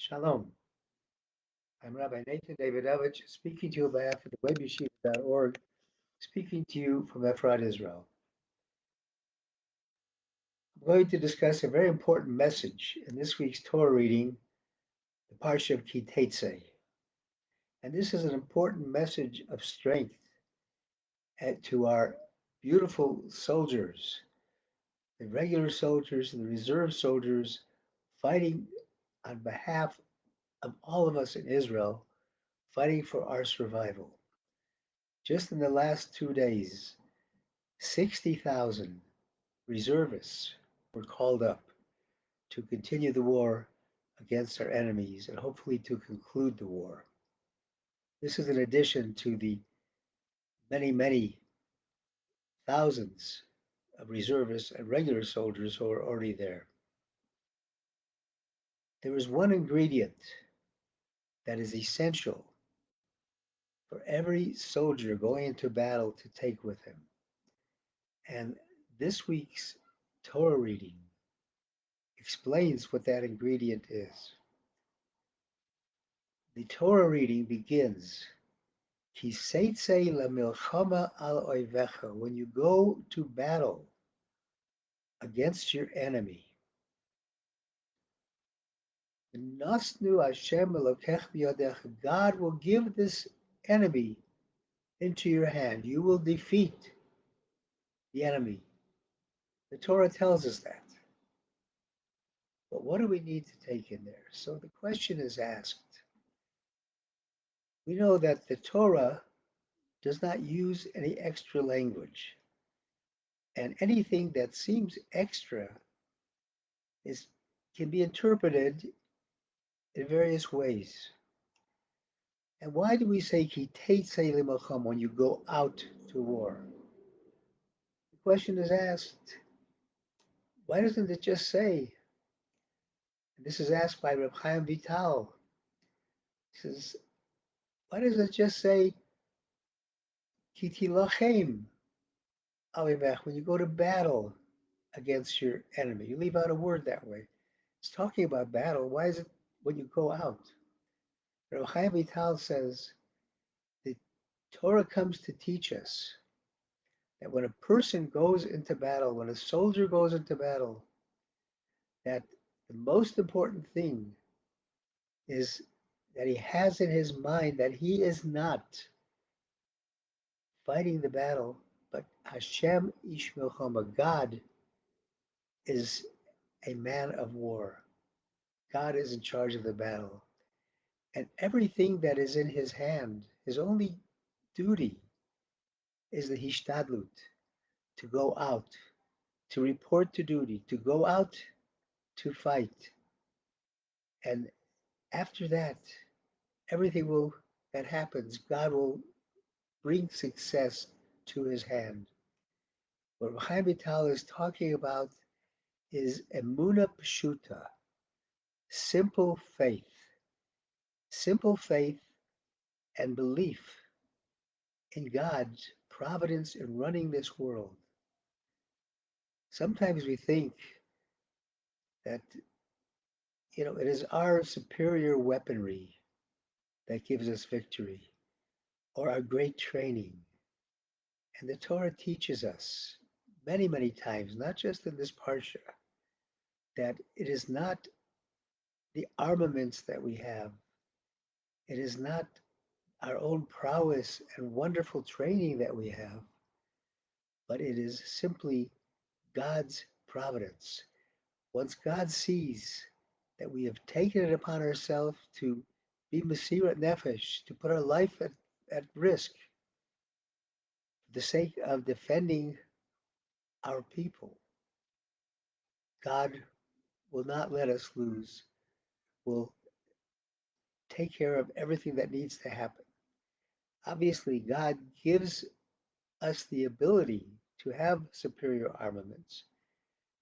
Shalom. I'm Rabbi Davidovich, speaking to you on behalf of the webyeshiva.org, speaking to you from Efrat, Israel. I'm going to discuss a very important message in this week's Torah reading, the Parsha Ki Teytze. And this is an important message of strength to our beautiful soldiers, the regular soldiers and the reserve soldiers fighting on behalf of all of us in Israel, fighting for our survival. Just in the last 2 days, 60,000 reservists were called up to continue the war against our enemies and hopefully to conclude the war. This is in addition to the many, many thousands of reservists and regular soldiers who are already there. There is one ingredient that is essential for every soldier going into battle to take with him. And this week's Torah reading explains what that ingredient is. The Torah reading begins, Ki Teytze lemilchama al oivecha, when you go to battle against your enemy. Nasnu Hashem elokech biyadecha, God will give this enemy into your hand. You will defeat the enemy. The Torah tells us that. But what do we need to take in there? So the question is asked. We know that the Torah does not use any extra language. And anything that seems extra can be interpreted in various ways. And why do we say Ki Teytze lemilchama when you go out to war? The question is asked, why doesn't it just say, and this is asked by Reb Chaim Vital, he says, why does it just say Ki tilachem alivech, when you go to battle against your enemy? You leave out a word that way. It's talking about battle. Why is it when you go out? Reb Chaim Vital says the Torah comes to teach us that when a person goes into battle, when a soldier goes into battle, that the most important thing is that he has in his mind that he is not fighting the battle, but Hashem ish milchama, God is a man of war. God is in charge of the battle. And everything that is in his hand, his only duty is the hishtadlut, to go out, to report to duty, to go out to fight. And after that, everything that happens, God will bring success to his hand. What Chaim Vital is talking about is Emunah Pshuta, simple and belief in God's providence in running this world. Sometimes we think that, it is our superior weaponry that gives us victory, or our great training. And the Torah teaches us many, many times, not just in this parsha, that it is not the armaments that we have, it is not our own prowess and wonderful training that we have, but it is simply God's providence. Once God sees that we have taken it upon ourselves to be Mesirat Nefesh, to put our life at risk for the sake of defending our people, God will not let us lose, will take care of everything that needs to happen. Obviously, God gives us the ability to have superior armaments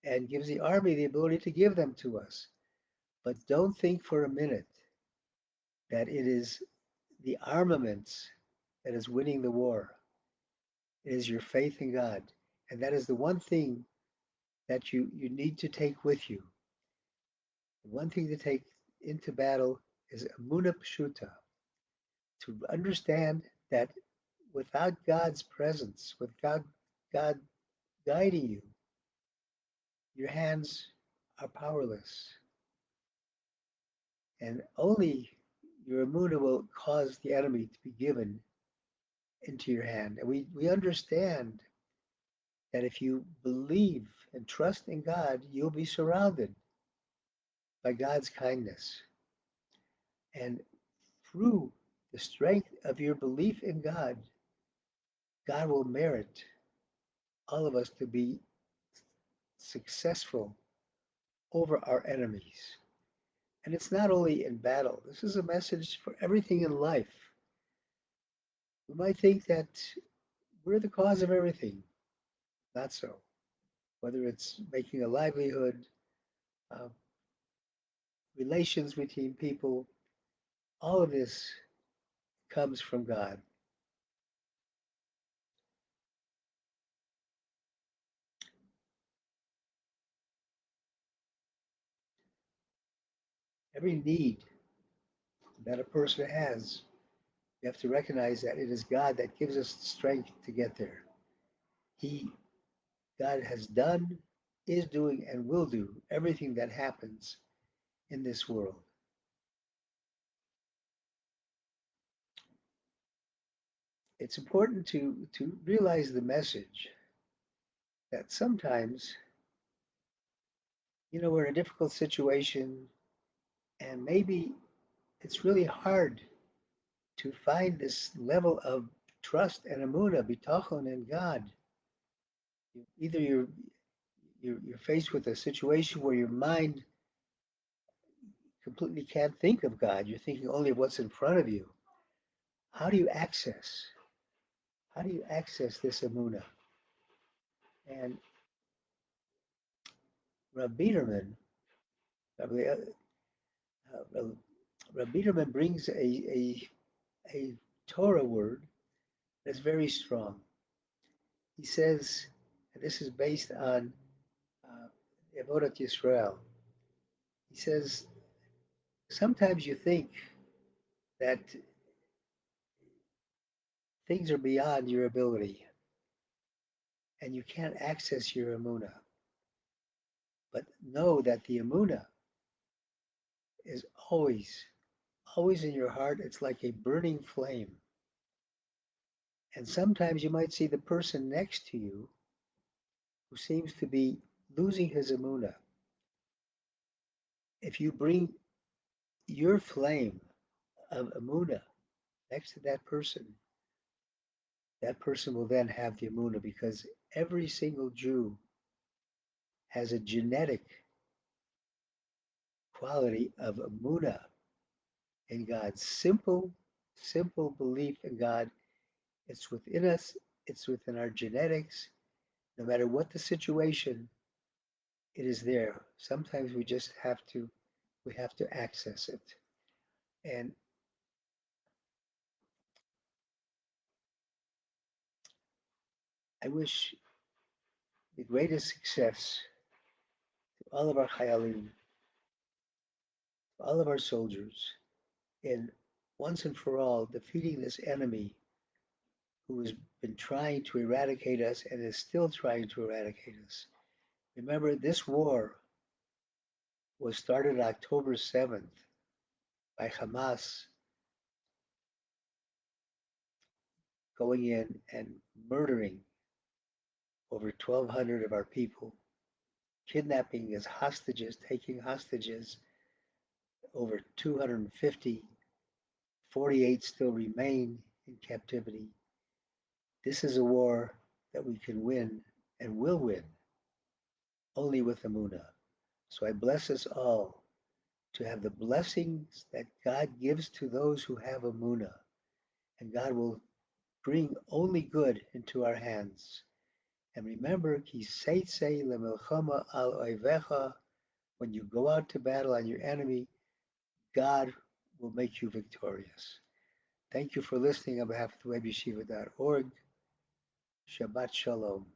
and gives the army the ability to give them to us. But don't think for a minute that it is the armaments that is winning the war. It is your faith in God. And that is the one thing that you need to take with you. The one thing to take into battle is Emunah Pshuta, to understand that without God's presence, without God guiding you, your hands are powerless. And only your Emunah will cause the enemy to be given into your hand. And we understand that if you believe and trust in God, you'll be surrounded by God's kindness. And through the strength of your belief in God, God will merit all of us to be successful over our enemies. And it's not only in battle, this is a message for everything in life. We might think that we're the cause of everything. Not so. Whether it's making a livelihood, uh, relations between people, all of this comes from God. Every need that a person has, you have to recognize that it is God that gives us the strength to get there. He, God has done, is doing, and will do everything that happens in this world. It's important to realize the message that sometimes, we're in a difficult situation and maybe it's really hard to find this level of trust and emunah, bitachon in God. Either you're faced with a situation where your mind completely can't think of God. You're thinking only of what's in front of you. How do you access? How do you access this emunah? And Rabbi Biederman, Rabbi, Rabbi Biederman brings a Torah word that's very strong. He says, and this is based on Avodat Yisrael. He says, sometimes you think that things are beyond your ability and you can't access your emunah. But know that the emunah is always in your heart. It's like a burning flame. And sometimes you might see the person next to you who seems to be losing his emunah. If you bring your flame of emunah next to that person will then have the emunah, because every single Jew has a genetic quality of emunah in God. Simple belief in God. It's within us. It's within our genetics. No matter what the situation, it is there. Sometimes we have to access it. And I wish the greatest success to all of our chayalim, all of our soldiers, in once and for all defeating this enemy who has been trying to eradicate us and is still trying to eradicate us. Remember, this war was started October 7th by Hamas going in and murdering over 1,200 of our people, kidnapping as hostages, taking hostages over 250, 48 still remain in captivity. This is a war that we can win and will win only with Emunah. So I bless us all to have the blessings that God gives to those who have Emunah, and God will bring only good into our hands. And remember, Ki Teytze lemelchama al oivecha, when you go out to battle on your enemy, God will make you victorious. Thank you for listening on behalf of the webyeshiva.org. Shabbat Shalom.